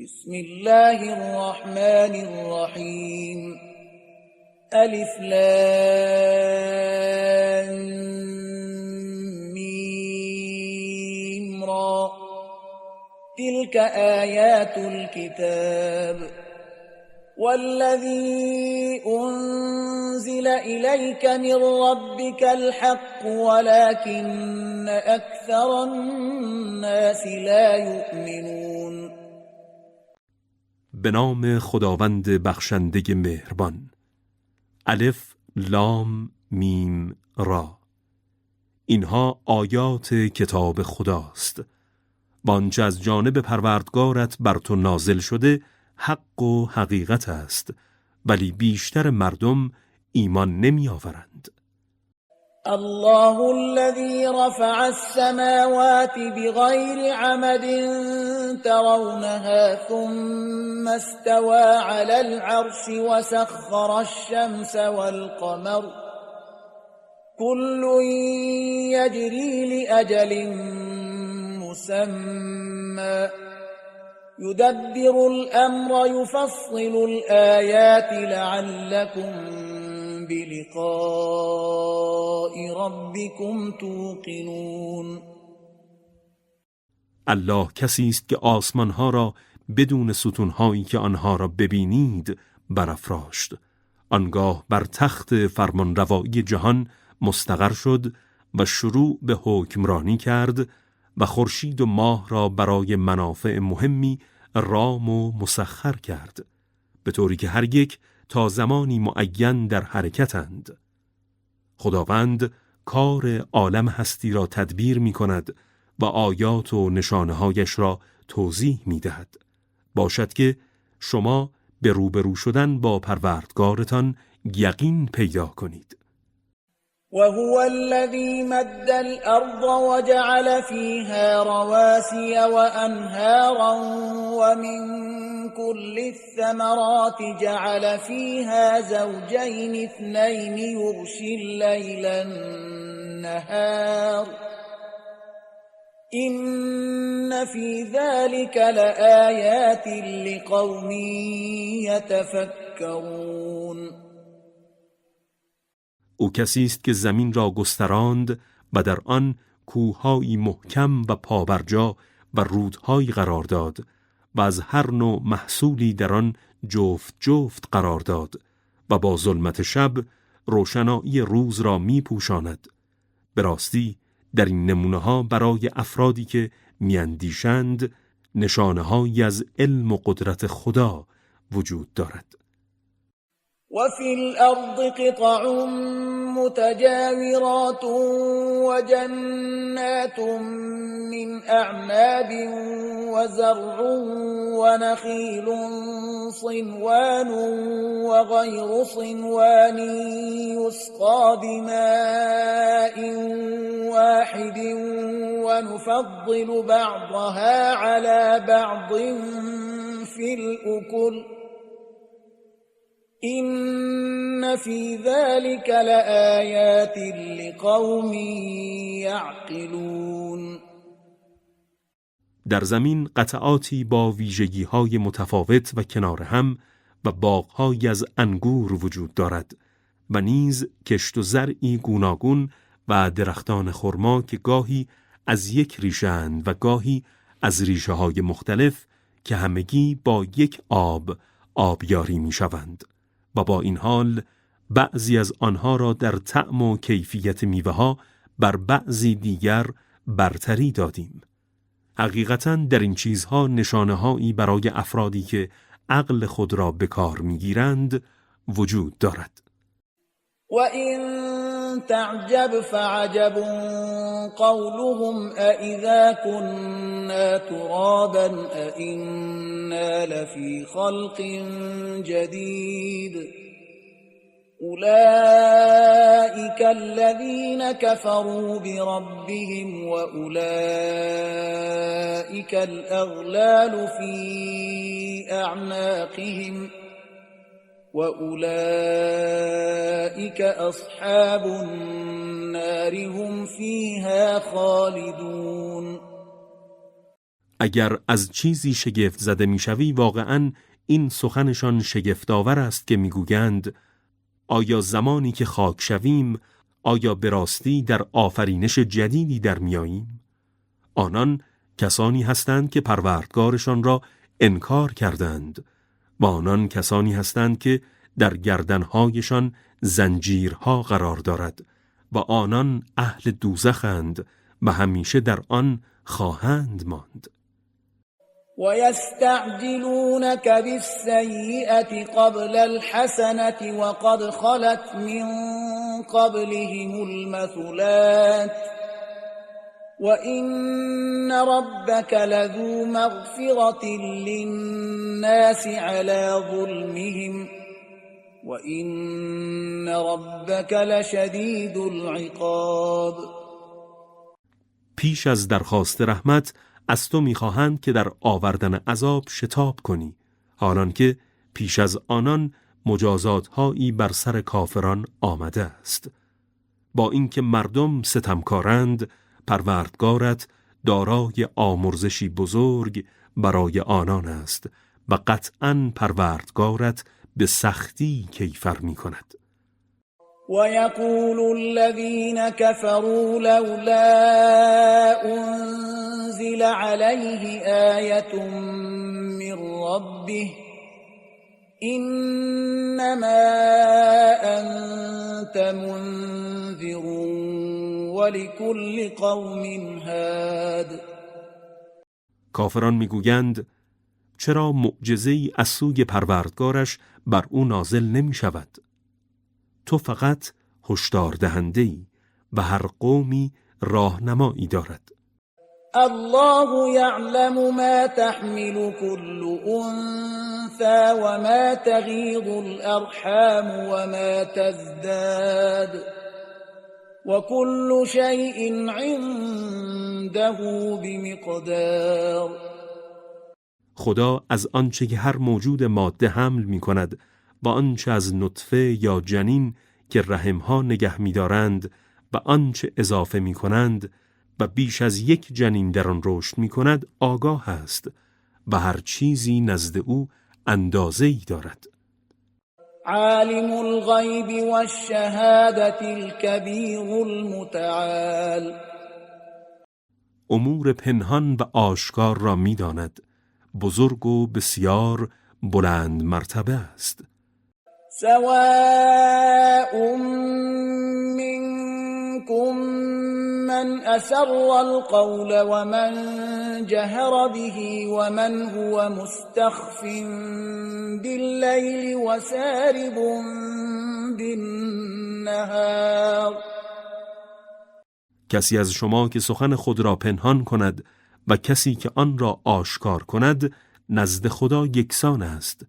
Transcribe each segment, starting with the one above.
بسم الله الرحمن الرحیم الف لام میم را تلك آیات الكتاب والذي أنزل إليك من ربك الحق ولكن أكثر الناس لا يؤمنون. به نام خداوند بخشنده مهربان. الف لام میم را. اینها آیات کتاب خداست و آنچه از جانب پروردگارت بر تو نازل شده حق و حقیقت است، ولی بیشتر مردم ایمان نمی آورند. الله الذي رفع السماوات بغير عمد ترونها ثم استوى على العرش وسخر الشمس والقمر كل يجري لأجل مسمى يدبر الأمر يفصل الآيات لعلكم بلقاء ربكم توقنون. الله کسی است که آسمانها را بدون ستونهایی که آنها را ببینید برافراشت. آنگاه بر تخت فرمانروایی جهان مستقر شد و شروع به حکمرانی کرد و خورشید و ماه را برای منافع مهمی رام و مسخر کرد، به طوری که هر یک تا زمانی معین در حرکتند. خداوند کار عالم هستی را تدبیر می کند و آیات و نشانه‌هایش را توضیح می دهد. باشد که شما به روبرو شدن با پروردگارتان یقین پیدا کنید. وهو الذي مد الأرض وجعل فيها رواسي وأنهارا ومن كل الثمرات جعل فيها زوجين اثنين يغشي الليل النهار إن في ذلك لآيات لقوم يتفكرون. او کسی است که زمین را گستراند و در آن کوه‌هایی محکم و پابرجا و رودهایی قرار داد و از هر نوع محصولی در آن جفت جفت قرار داد و با ظلمت شب روشنایی روز را می پوشاند. به راستی در این نمونه‌ها برای افرادی که میاندیشند نشانه‌هایی از علم و قدرت خدا وجود دارد. وفي الأرض قطع متجاورات وجنات من أعناب وزرع ونخيل صنوان وغير صنوان يسقى بماء واحد ونفضل بعضها على بعض في الأكل إن في ذلك لآيات لقوم يعقلون. در زمین قطعاتی با ویژگی‌های متفاوت و کنار هم و باغ‌هایی از انگور وجود دارد و نیز کشت و زرعی گوناگون و درختان خرما که گاهی از یک ریشه اند و گاهی از ریشه‌های مختلف که همگی با یک آبیاری می‌شوند و با این حال بعضی از آنها را در طعم و کیفیت میوه‌ها بر بعضی دیگر برتری دادیم. حقیقتاً در این چیزها نشانه‌هایی برای افرادی که عقل خود را به کار می‌گیرند وجود دارد. وَإِن تَعْجَبْ فَعَجَبٌ قَوْلُهُمْ أَإِذَا كُنَّا تُرَابًا أَإِنَّا لَفِي خَلْقٍ جَدِيدٍ أُولَئِكَ الَّذِينَ كَفَرُوا بِرَبِّهِمْ وَأُولَئِكَ الْأَغْلَالُ فِي أَعْنَاقِهِمْ وَأُولَئِكَ أَصْحَابُ النَّارِ هُمْ فِيهَا خَالِدُونَ. اگر از چیزی شگفت زده میشوی واقعاً این سخنشان شگفت‌آور است که میگویند آیا زمانی که خاک شویم آیا به راستی در آفرینش جدیدی در میاییم؟ آنان کسانی هستند که پروردگارشان را انکار کردند و آنان کسانی هستند که در گردنهایشان زنجیرها قرار دارد و آنان اهل دوزخند و همیشه در آن خواهند ماند. وَيَسْتَعْجِلُونَكَ بِالسَّيِّئَةِ قَبْلَ الْحَسَنَةِ وَقَدْ خَلَتْ مِنْ قَبْلِهِمُ الْمَثُلَاتُ وَإِنَّ رَبَّكَ لَذُو مَغْفِرَةٍ لِلنَّاسِ عَلَى ظُلْمِهِمْ وَإِنَّ رَبَّكَ لَشَدِيدُ الْعِقَابِ. پیش از درخواست رحمت از تو می‌خواهند که در آوردن عذاب شتاب کنی، حالان که پیش از آنان مجازات‌هایی بر سر کافران آمده است. با اینکه مردم ستمکارند، پروردگارت دارای آمرزشی بزرگ برای آنان است و قطعاً پروردگارت به سختی کیفر می‌کند. وَيَقُولُ الَّذِينَ كَفَرُوا لَوْلَا أُنزِلَ عَلَيْهِ آيَةٌ مِّن رَّبِّهِ إِنَّمَا أَنتَ مُنذِرٌ وَلِكُلِّ قَوْمٍ هَادٍ. کافران میگویند چرا معجزه‌ای از سوی پروردگارش بر او نازل نمی شود؟ تو فقط هشدار دهنده‌ای و هر قومی راهنمایی دارد. الله يعلم ما تحمل كل أنثى وما تغيض الأرحام وما تزداد وكل شيء عنده بمقدار. خدا از آنچه که هر موجود ماده حمل می کند و آنچه از نطفه یا جنین که رحمها نگه می دارند و آنچه اضافه می کنند و بیش از یک جنین در آن رشد می کند آگاه است و هر چیزی نزد او اندازه‌ای دارد. عالم الغیب والشهادة الكبیر المتعال. امور پنهان و آشکار را می داند، بزرگ و بسیار بلند مرتبه است. سواء منكم من أسر القول ومن جهر به ومن هو مستخف بالليل وسارب بالنهار. کسی از شما که سخن خود را پنهان کند و کسی که آن را آشکار کند نزد خدا یکسان است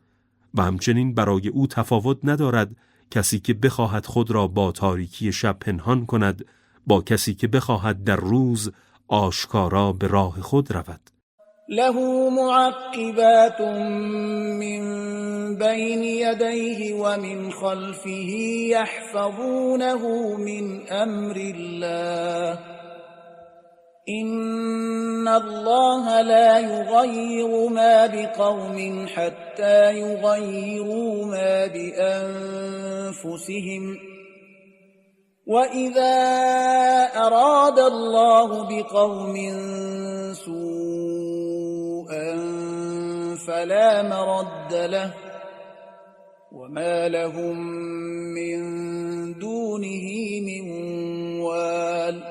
و همچنین برای او تفاوت ندارد کسی که بخواهد خود را با تاریکی شب پنهان کند با کسی که بخواهد در روز آشکارا به راه خود رود. له معقبات من بین یدیه و من خلفه یحفظونه من امر الله إن الله لا يغير ما بقوم حتى يغيروا ما بأنفسهم وإذا أراد الله بقوم سوءا فلا مرد له وما لهم من دونه من وال.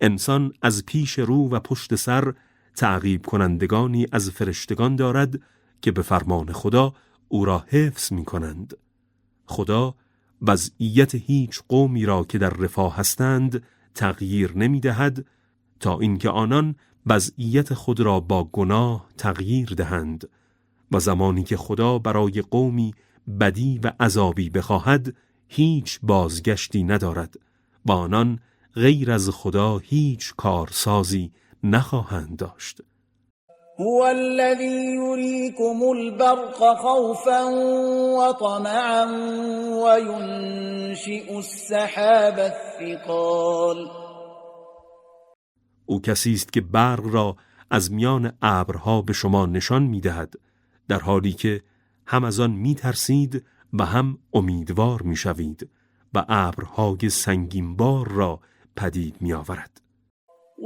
انسان از پیش رو و پشت سر تعقیب کنندگانی از فرشتگان دارد که به فرمان خدا او را حفظ می کنند. خدا وضعیت هیچ قومی را که در رفاه هستند تغییر نمی دهد تا اینکه آنان وضعیت خود را با گناه تغییر دهند و زمانی که خدا برای قومی بدی و عذابی بخواهد هیچ بازگشتی ندارد و آنان غیر از خدا هیچ کارسازی نخواهند داشت. هو الذي يريكم البرق خوفا وطمعا وينشئ السحاب الثقال. او کسی است که برق را از میان ابرها به شما نشان می‌دهد، در حالی که هم از آن می‌ترسید و هم امیدوار می‌شوید و ابرهای سنگینبار را پدید می‌آورد.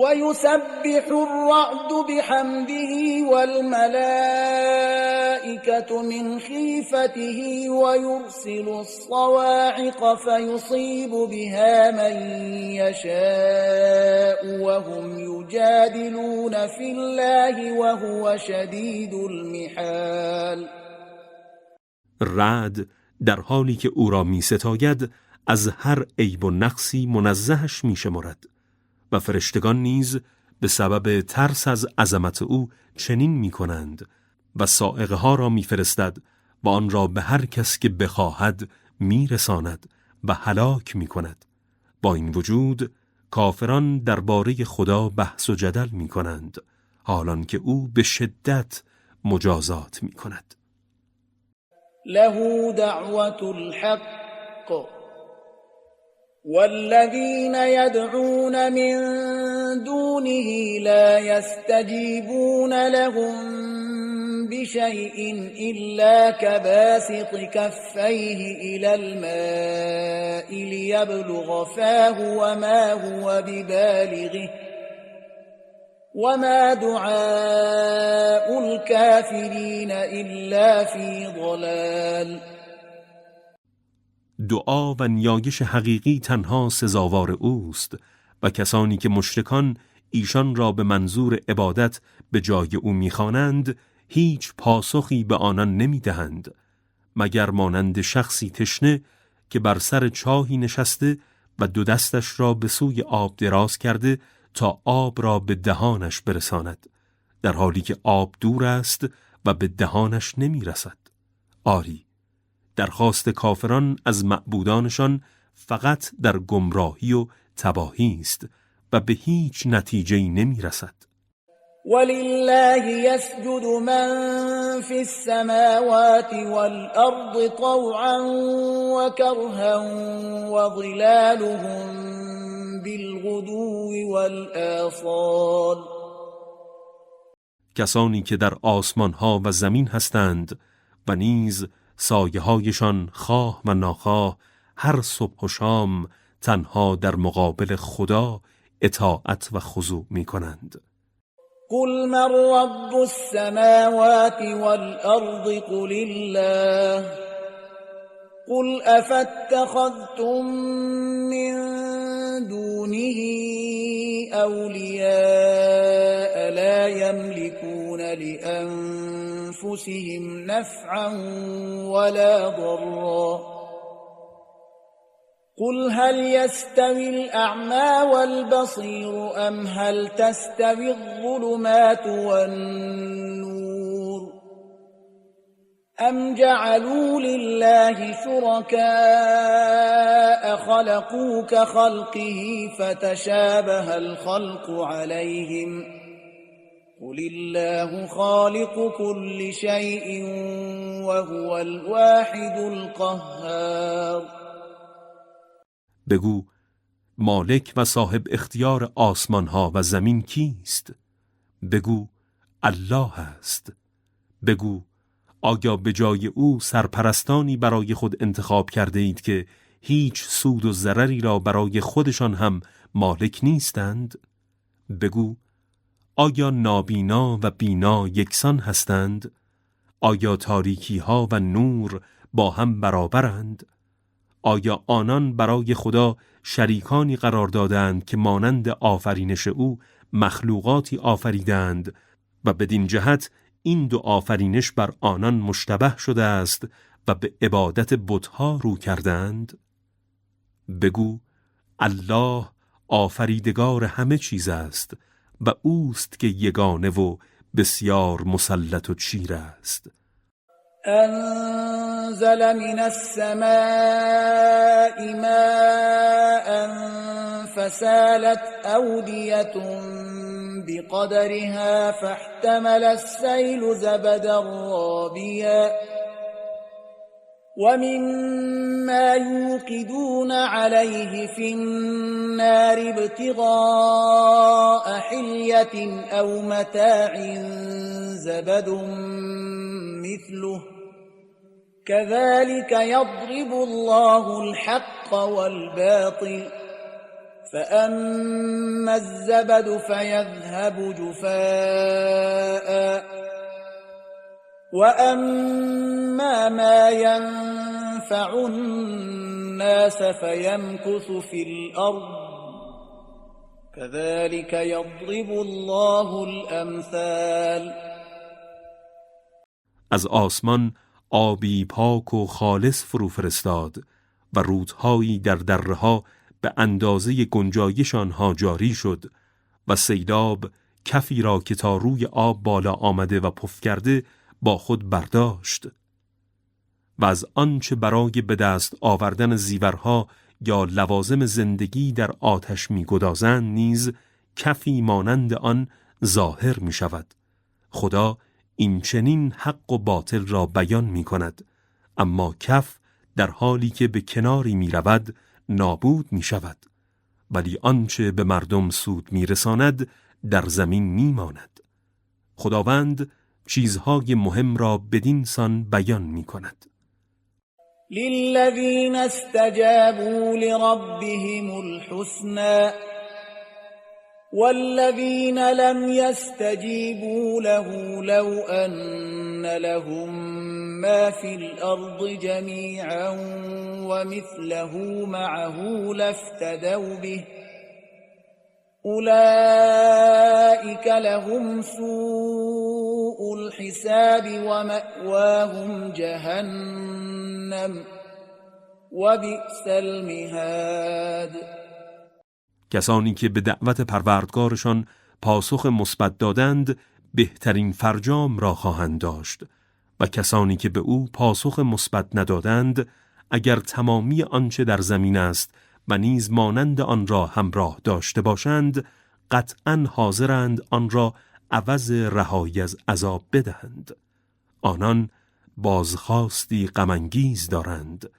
ويسبح الرعد بحمده والملائكة من خيفته ويرسل الصواعق فيصيب بها من يشاء وهم يجادلون في الله وهو شديد المحال. رعد در حالی که او را می‌ستاید از هر عیب و نقصی منزهش می‌شمرد و فرشتگان نیز به سبب ترس از عظمت او چنین می‌کنند و صاعقه ها را می‌فرستد و آن را به هر کس که بخواهد می‌رساند و هلاک می‌کند. با این وجود کافران درباره خدا بحث و جدل می‌کنند، حالان که او به شدت مجازات می‌کند. له دعوة الحق والذين يدعون من دونه لا يستجيبون لهم بشيء إلا كباسط كفيه إلى الماء ليبلغ فاه وما هو ببالغه وما دعاء الكافرين إلا في ضلال. دعا و نیایش حقیقی تنها سزاوار اوست و کسانی که مشرکان ایشان را به منظور عبادت به جای او می‌خوانند هیچ پاسخی به آنان نمی‌دهند مگر مانند شخصی تشنه که بر سر چاهی نشسته و دو دستش را به سوی آب دراز کرده تا آب را به دهانش برساند، در حالی که آب دور است و به دهانش نمی‌رسد. آری، درخواست کافران از معبودانشان فقط در گمراهی و تباهی است و به هیچ نتیجه‌ای نمی‌رسد. ولله يسجد من في السماوات والأرض طوعا وكرها وظلالهم بالغدو والآصال. کسانی که در آسمان‌ها و زمین هستند و نیز سایه‌هایشان خواه و ناخواه هر صبح و شام تنها در مقابل خدا اطاعت و خضوع می‌کنند. قل من رب السماوات والأرض قل الله قل أفاتخذتم من دونه أولياء لا يملكون لأنفسهم نفعا ولا ضرا قل هل يستوي الأعمى والبصير أم هل تستوي الظلمات والنور أم جعلوا لله شركاء خلقوا كخلقه فتشابه الخلق عليهم قل الله خالق كل شيء وهو الواحد القهار. بگو مالک و صاحب اختیار آسمان ها و زمین کیست؟ بگو الله است. بگو آیا به جای او سرپرستانی برای خود انتخاب کرده اید که هیچ سود و ضرری را برای خودشان هم مالک نیستند؟ بگو آیا نابینا و بینا یکسان هستند؟ آیا تاریکی ها و نور با هم برابرند؟ آیا آنان برای خدا شریکانی قرار دادند که مانند آفرینش او مخلوقاتی آفریدند و بدین جهت این دو آفرینش بر آنان مشتبه شده است و به عبادت بت‌ها رو کردند؟ بگو الله آفریدگار همه چیز است و اوست که یگانه و بسیار مسلط و چیر است. أنزل من السماء ماء فسالت أودية بقدرها فاحتمل السيل زبدا رابيا ومما يوقدون عليه في النار ابتغاء حلية أو متاع زبد مثله كذلك يضرب الله الحق والباطل فأما الزبد فيذهب جفاء وأما ما ينفع الناس فيمكث في الأرض كذلك يضرب الله الأمثال. از آسمان آبی پاک و خالص فرو فرستاد و رودهایی در دره‌ها به اندازه گنجایش آنها جاری شد و سیلاب کفی را که تا روی آب بالا آمده و پف کرده با خود برداشت و از آنچه برای به دست آوردن زیورها یا لوازم زندگی در آتش می‌گدازند نیز کفی مانند آن ظاهر می‌شود. خدا این چنین حق و باطل را بیان می‌کند، اما کف در حالی که به کناری می‌رود نابود می‌شود، ولی آنچه به مردم سود می‌رساند در زمین می‌ماند. خداوند چیزهای مهم را بدین سان بیان می‌کند. للذین استجابوا لربهم الحسنى والذين لم يستجيبوا له لو أن لهم ما في الأرض جميعا ومثله معه لافتدوا به أولئك لهم سوء الحساب ومأواهم جهنم وبئس المهاد. کسانی که به دعوت پروردگارشان پاسخ مثبت دادند بهترین فرجام را خواهند داشت و کسانی که به او پاسخ مثبت ندادند اگر تمامی آنچه در زمین است و نیز مانند آن را همراه داشته باشند قطعاً حاضرند آن را عوض رهایی از عذاب بدهند. آنان بازخواستی غم‌انگیز دارند،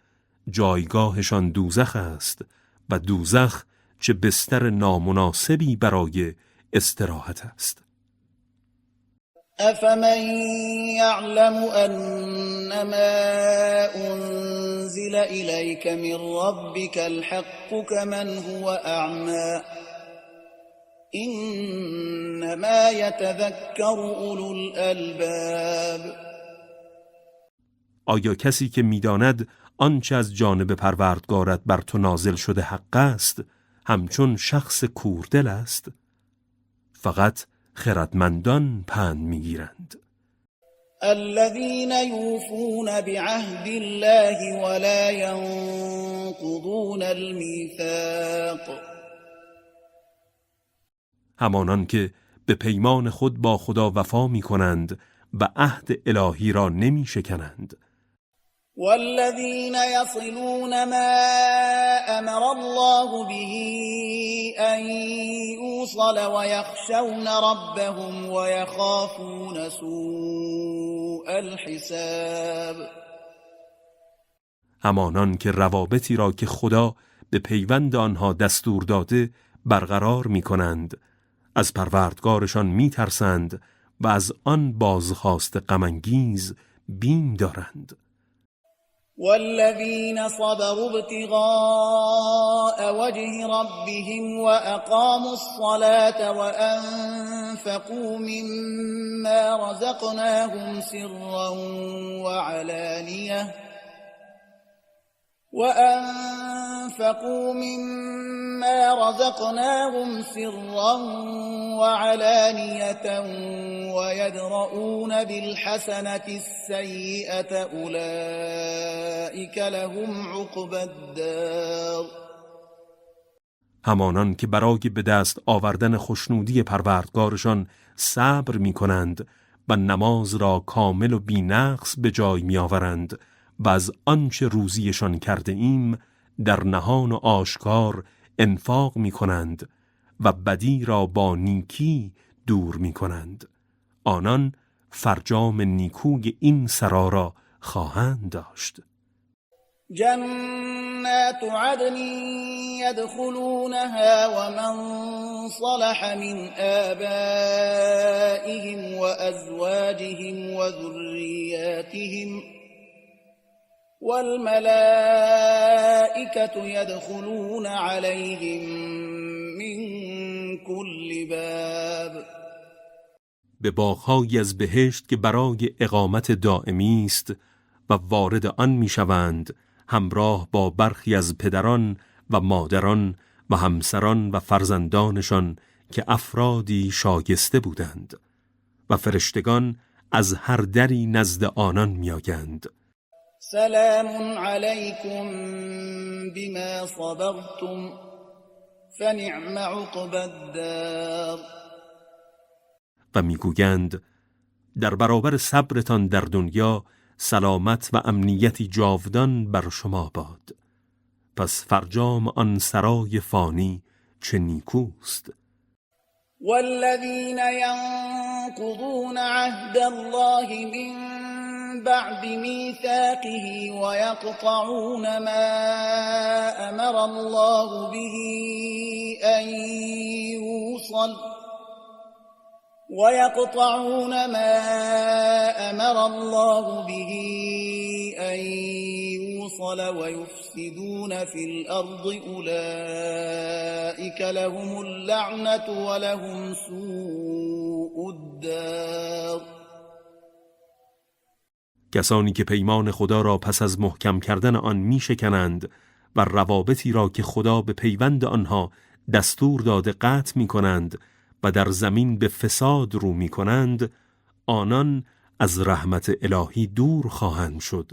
جایگاهشان دوزخ است و دوزخ چه بستر نامناسبی برای استراحت است. أفمن يعلم أنما أنزل إليك من ربك الحق كمن هو أعمى إنما يتذكر أولو الألباب. آیا کسی که می‌داند آنچه از جانب پروردگارت بر تو نازل شده حق است همچون شخص کوردل است؟ فقط خردمندان پند می‌گیرند. الذين يوفون بعهد الله ولا ينقضون الميثاق. همانان که به پیمان خود با خدا وفا می‌کنند و عهد الهی را نمی‌شکنند. والذين يصلون ما أمر الله به أن يوصل ويخشون ربهم ويخافون سوء الحساب. همانان که روابطی را که خدا به پیوند آنها دستور داده برقرار می‌کنند، از پروردگارشان می‌ترسند و از آن بازخواست غم‌انگیز بیم دارند. والذين صبروا ابتغاء وجه ربهم وأقاموا الصلاة وأنفقوا مما رزقناهم سرا وعلانية ويدرؤون بالحسنة السيئة أولئك لهم عقبى الدار. همانان که برای به دست آوردن خوشنودی پروردگارشان صبر می کنند و نماز را کامل و بی نقص به جای می آورند و از آنچه روزیشان کرده ایم در نهان و آشکار انفاق می کنند و بدی را با نیکی دور می کنند، آنان فرجام نیکوی این سرا را خواهند داشت. جنات عدن يدخلونها ومن صلح من آبائهم وأزواجهم وذرياتهم والملائكة يدخلون عليهم من كل باب. به باغ‌هایی از بهشت که برای اقامت دائمی است و وارد آن می‌شوند همراه با برخی از پدران و مادران و همسران و فرزندانشان که افرادی شایسته بودند و فرشتگان از هر دری نزد آنان می‌آیند. سلام علیکم بما صبرتم فنعم عقبی الدار. و میگویند در برابر صبرتان در دنیا سلامت و امنیتی جاودان بر شما باد، پس فرجام آن سرای فانی چه نیکوست. والذین ينقضون عهد الله من بعد میثاقه ويقطعون ما امر الله به ان يوصل ويفسدون في الأرض أولئك لهم اللعنة ولهم سوء الدار. کسانی که پیمان خدا را پس از محکم کردن آن می شکنند و روابطی را که خدا به پیوند آنها دستور داده قطع می کنند و در زمین به فساد رو می کنند، آنان از رحمت الهی دور خواهند شد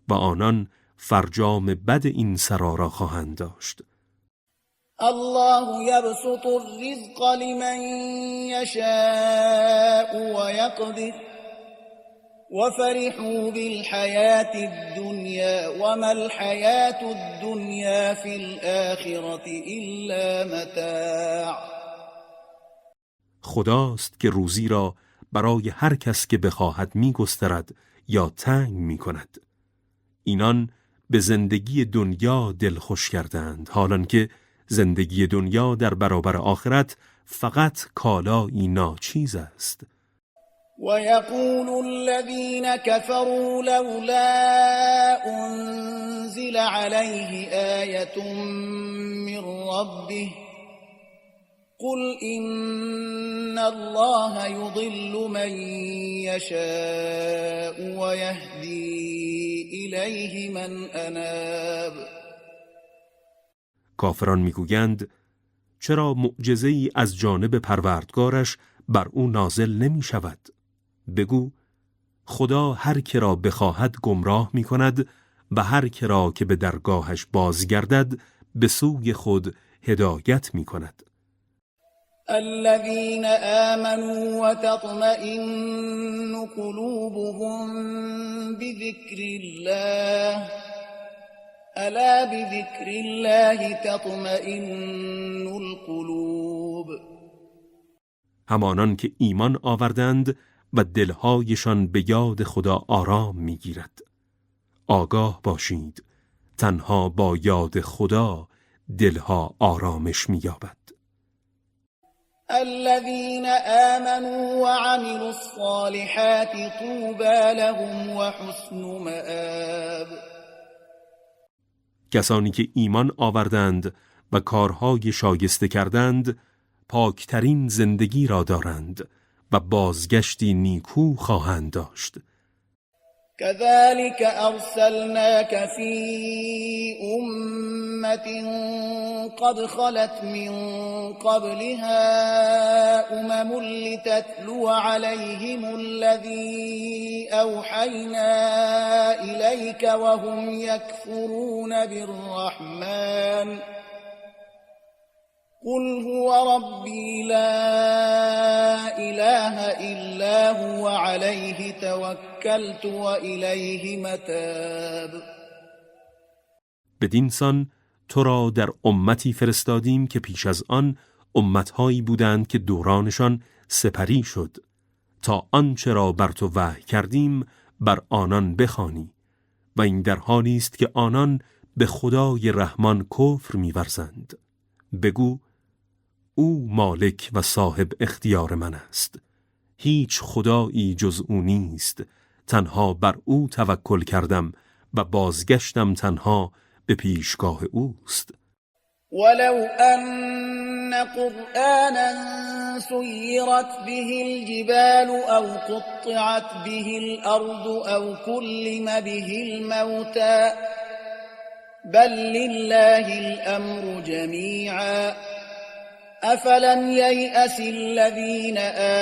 و آنان فرجام بد این سرا را خواهند داشت. الله یبسط الرزق لمن یشاء و یقدر وفرحوا بالحياة الدنيا وما الحياة الدنيا في الآخرة إلا متاع. خداست که روزی را برای هر کس که بخواهد می‌گسترد یا تنگ می‌کند. اینان به زندگی دنیا دلخوش کردند، حالان که زندگی دنیا در برابر آخرت فقط کالایی ناچیز است. ويقول الذين كفروا لولا أنزل عليه آية من ربه قل إن الله يضل من يشاء ويهدي إليه من أناب. کافران میگویند چرا معجزه‌ای از جانب پروردگارش بر او نازل نمی شود؟ بگو خدا هر که را بخواهد گمراه می کند و هر که را که به درگاهش بازگردد به سوی خود هدایت می کند. الذين آمنوا وتطمئن قلوبهم بذكر الله ألا بذكر الله تطمئن القلوب. همانان که ایمان آوردند و دلهایشان به یاد خدا آرام میگیرد. آگاه باشید تنها با یاد خدا دلها آرامش مییابد. الذين آمنوا وعملوا الصالحات طوبى لهم وحسن مآب. کسانی که ایمان آوردند و کارهای شایسته کردند پاکترین زندگی را دارند و بازگشتی نیکو خواهند داشت. كذلك أرسلناك في أمة قد خلت من قبلها لتتلو عليهم الذي أوحينا إليك وهم يكفرون بالرحمن قل هو ربي لا إله إلا هو عليه توكلت وإليه متاب. بدین سان تو را در امتی فرستادیم که پیش از آن امتهایی بودند که دورانشان سپری شد تا آنچه را بر تو وحی کردیم بر آنان بخوانی و این در حالی است که آنان به خدای رحمان کفر می‌ورزند. بگو او مالک و صاحب اختیار من است. هیچ خدایی جز او نیست. تنها بر او توکل کردم و بازگشتم تنها به پیشگاه اوست. ولو أن قرآنا سيرت به الجبال أو قطعت به الأرض أو كلم به الموتى بل لله الأمر جميعا أفلم ييأس الذين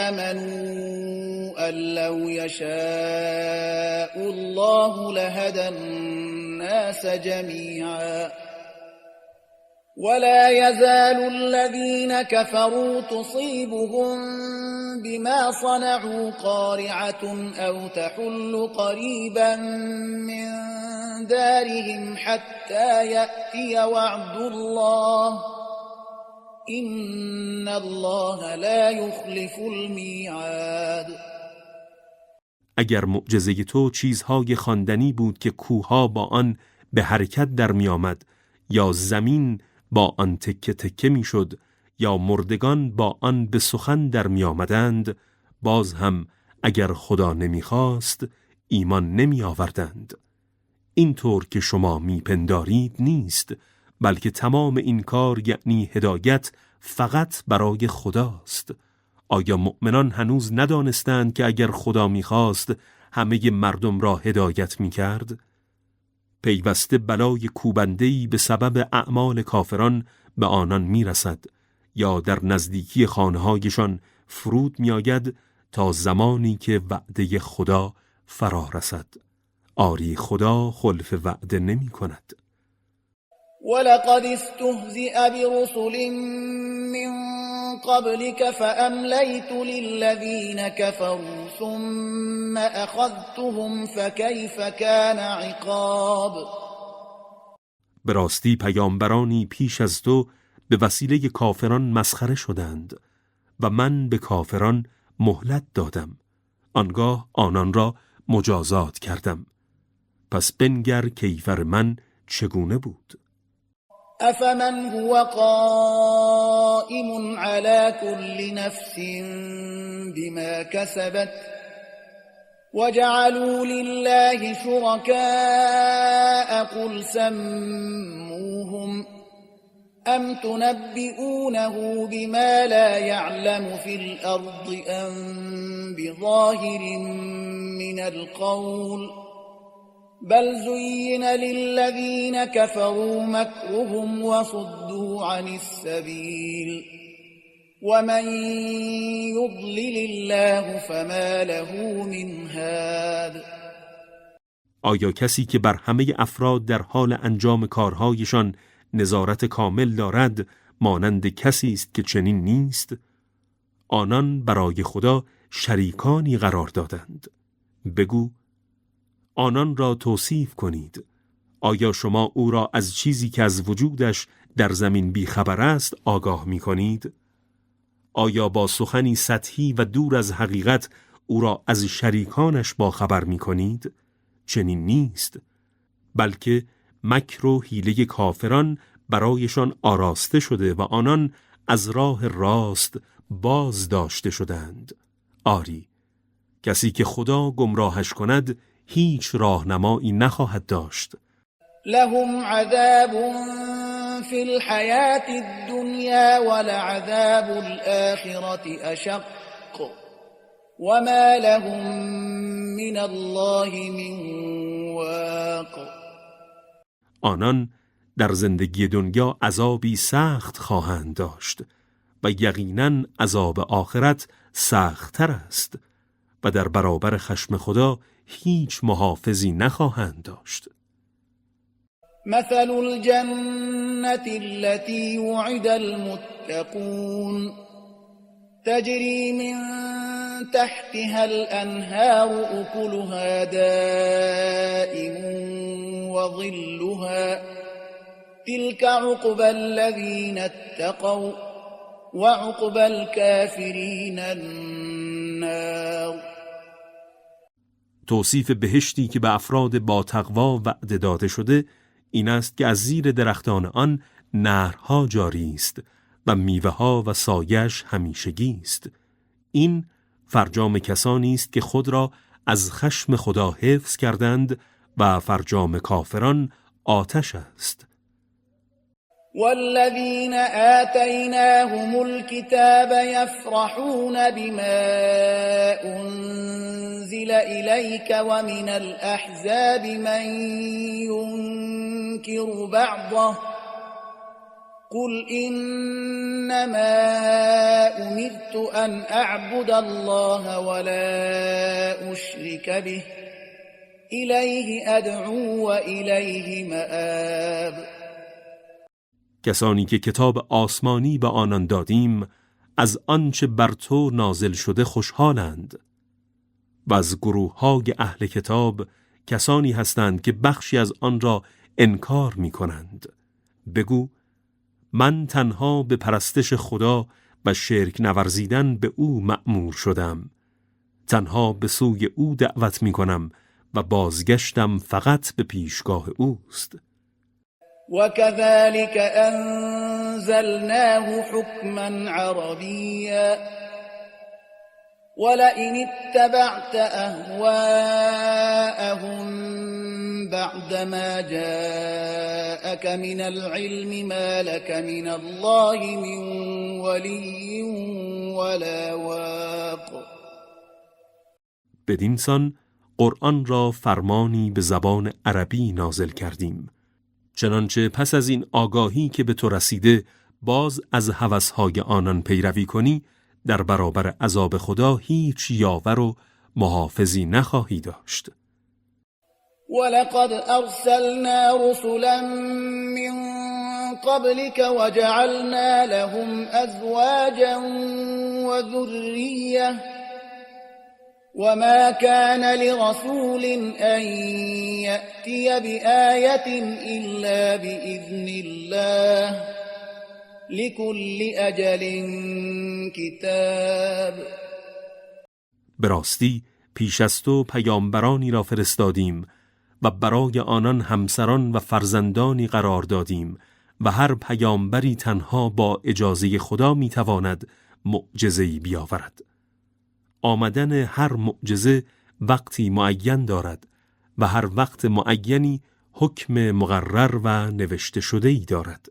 آمنوا أن لو يشاء الله لهدى الناس جميعا ولا يزال الذين كفروا تصيبهم بما صنعوا قارعة أو تحل قريبا من دارهم حتى يأتي وعد الله إن الله لا يخلف الميعاد. اگر معجزه تو چیزهای خواندنی بود که کوهها با آن به حرکت در می آمد، یا زمین با آن تکه تکه می شد، یا مردگان با آن به سخن در می آمدند، باز هم اگر خدا نمی خواست ایمان نمی آوردند. اینطور که شما می پندارید نیست، بلکه تمام این کار یعنی هدایت فقط برای خداست. آیا مؤمنان هنوز ندانستند که اگر خدا می خواست همه مردم را هدایت می کرد؟ پیوسته بلای کوبنده‌ای به سبب اعمال کافران به آنان میرسد یا در نزدیکی خانه‌هایشان فرود میآید تا زمانی که وعده خدا فرا رسد. آری خدا خلف وعده نمی کند. ولقد استهزئ برسل من قبلك فأمليت للذين كفروا ثم أخذتهم فكيف كان عقاب. به راستی پیامبرانی پیش از تو به وسیله کافران مسخره شدند و من به کافران مهلت دادم، آنگاه آنان را مجازات کردم. پس بنگر کیفر من چگونه بود. أفمن هو قائم على كل نفس بما كسبت وجعلوا لله شركاء قل سموهم أم تنبئونه بما لا يعلم في الأرض أم بظاهر من القول بل زين للذين كفروا مكرهم وصدوا عن السبيل ومن يضلل الله فما له من هاد. آیا کسی که بر همه افراد در حال انجام کارهایشان نظارت کامل دارد مانند کسی است که چنین نیست؟ آنان برای خدا شریکانی قرار دادند. بگو آنان را توصیف کنید. آیا شما او را از چیزی که از وجودش در زمین بیخبر است آگاه می کنید؟ آیا با سخنی سطحی و دور از حقیقت او را از شریکانش باخبر می کنید؟ چنین نیست، بلکه مکر و حیله کافران برایشان آراسته شده و آنان از راه راست باز داشته شدند. آری، کسی که خدا گمراهش کند هیچ راهنمایی نخواهد داشت. لهم عذاب في الحياة الدنيا ولعذاب الآخرة أشق وما لهم من الله من واق. آنان در زندگی دنیا عذابی سخت خواهند داشت و یقیناً عذاب آخرت سخت‌تر است و در برابر خشم خدا هیچ محافظی نخواهند داشت. مثل الجنة التي وعد المتقون تجري من تحتها الأنهار أكلها دائم وظلها تلك عقبى الذين اتقوا وعقبى الكافرين النار. توصیف بهشتی که به افراد با تقوا وعده داده شده این است که از زیر درختان آن نهرها جاری است و میوه‌ها و سایش همیشگی است. این فرجام کسانی است که خود را از خشم خدا حفظ کردند و فرجام کافران آتش است. والذين آتيناهم الكتاب يفرحون بما أنزل إليك ومن الأحزاب من ينكر بعضه قل إنما أمرت أن أعبد الله ولا أشرك به إليه أدعو وإليه مآب. کسانی که کتاب آسمانی به آنان دادیم از آنچه بر تو نازل شده خوشحالند و از گروه‌های اهل کتاب کسانی هستند که بخشی از آن را انکار می کنند. بگو من تنها به پرستش خدا و شرک نورزیدن به او مأمور شدم. تنها به سوی او دعوت می کنم و بازگشتم فقط به پیشگاه اوست. وكذلك أنزلناه حكما عربيا ولئن اتبعت أهواءهم بعدما جاءك من العلم ما لك من الله من ولي ولا واق. بدین سان قرآن را فرمانی به زبان عربی نازل کردیم، چنانچه پس از این آگاهی که به تو رسیده باز از هوس‌های آنان پیروی کنی در برابر عذاب خدا هیچ یاور و محافظی نخواهی داشت. ولقد أرسلنا رسلا من قبلك وجعلنا لهم أزواجا وذرية وما كان لرسول أن يأتي بآية إلا بإذن الله لكل أجل كتاب. به راستی پیش از تو پیامبرانی را فرستادیم و برای آنان همسران و فرزندانی قرار دادیم و هر پیامبری تنها با اجازه خدا میتواند معجزه‌ای بیاورد. آمدن هر معجزه وقتی معین دارد و هر وقت معینی حکم مقرر و نوشته شده‌ای دارد.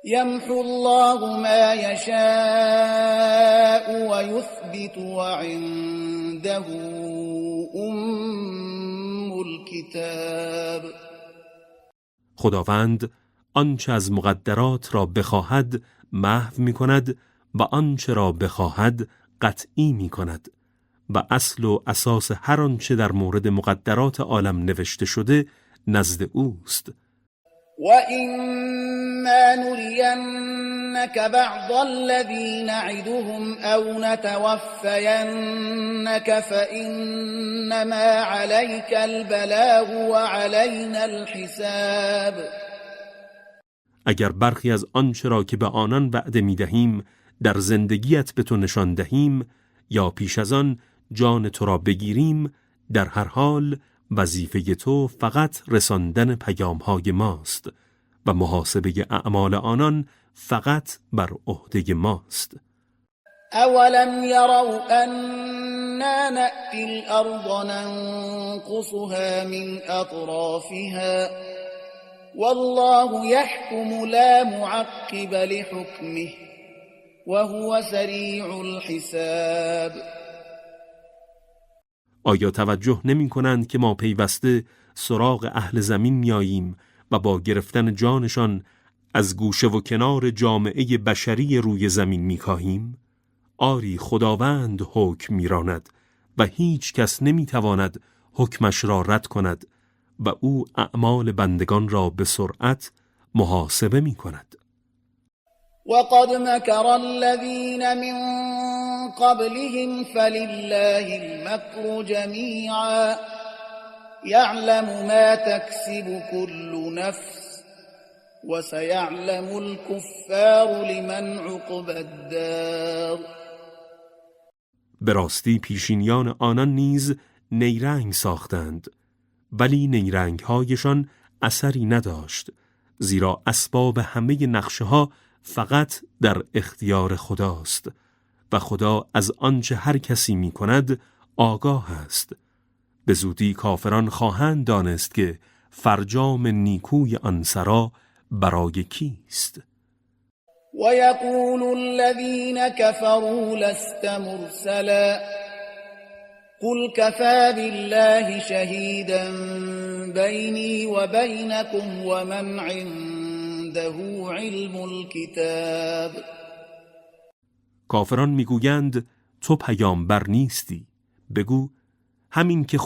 يمحو الله ما يشاء ويثبت وعنده أم الكتاب. خداوند آنچه از مقدرات را بخواهد محو می کند و آنچه را بخواهد قطعی می کند و اصل و اساس هر آنچه در مورد مقدرات عالم نوشته شده نزد اوست. وَإِمَّا نُرِيَنَّكَ بَعْضَ الَّذِي نَعِدُهُمْ أَوْ نَتَوَفَّيَنَّكَ فَإِنَّمَا عَلَيْكَ الْبَلَاغُ وَعَلَيْنَا الْحِسَابُ. اگر برخی از آنچه را که به آنان وعده می دهیم در زندگیت به تو نشان دهیم یا پیش از آن جان تو را بگیریم، در هر حال وظیفه تو فقط رساندن پیام‌های ماست و محاسبه اعمال آنان فقط بر عهده ماست. أَوَلَمْ يَرَوْا أَنَّا نَأْتِي الْأَرْضَ نَنقُصُهَا مِنْ أَطْرَافِهَا وَاللَّهُ يَحْكُمُ لَا مُعَقِّبَ لِحُكْمِهِ وَهُوَ سَرِيعُ الْحِسَابِ. آیا توجه نمی کنند که ما پیوسته سراغ اهل زمین میاییم و با گرفتن جانشان از گوشه و کنار جامعه بشری روی زمین میکاهیم؟ آری خداوند حکم میراند و هیچ کس نمیتواند حکمش را رد کند و او اعمال بندگان را به سرعت محاسبه میکند. وَقَدْ مَكَرَ الَّذِينَ مِنْ قَبْلِهِمْ فَلِلَّهِ الْمَكْرُ جَمِيعًا يَعْلَمُ مَا تَكْسِبُ كُلُّ نَفْسٍ وَسَيَعْلَمُ الْكُفَّارُ لِمَنْ عُقْبَى الدَّارِ. به راستی پیشینیان آنان نیز نیرنگ ساختند، ولی نیرنگ‌هایشان اثری نداشت، زیرا اسباب همه نقشه‌ها فقط در اختیار خداست و خدا از آنچه هر کسی می‌کند آگاه است. به زودی کافران خواهند دانست که فرجام نیکوی آن سرا برای کیست. ويقول الذين كفروا لست مرسلا قل كفى بالله شهيدا بيني وبينكم ومن عنده علم الكتاب. کافران میگویند تو پیامبر نیستی. بگو همین که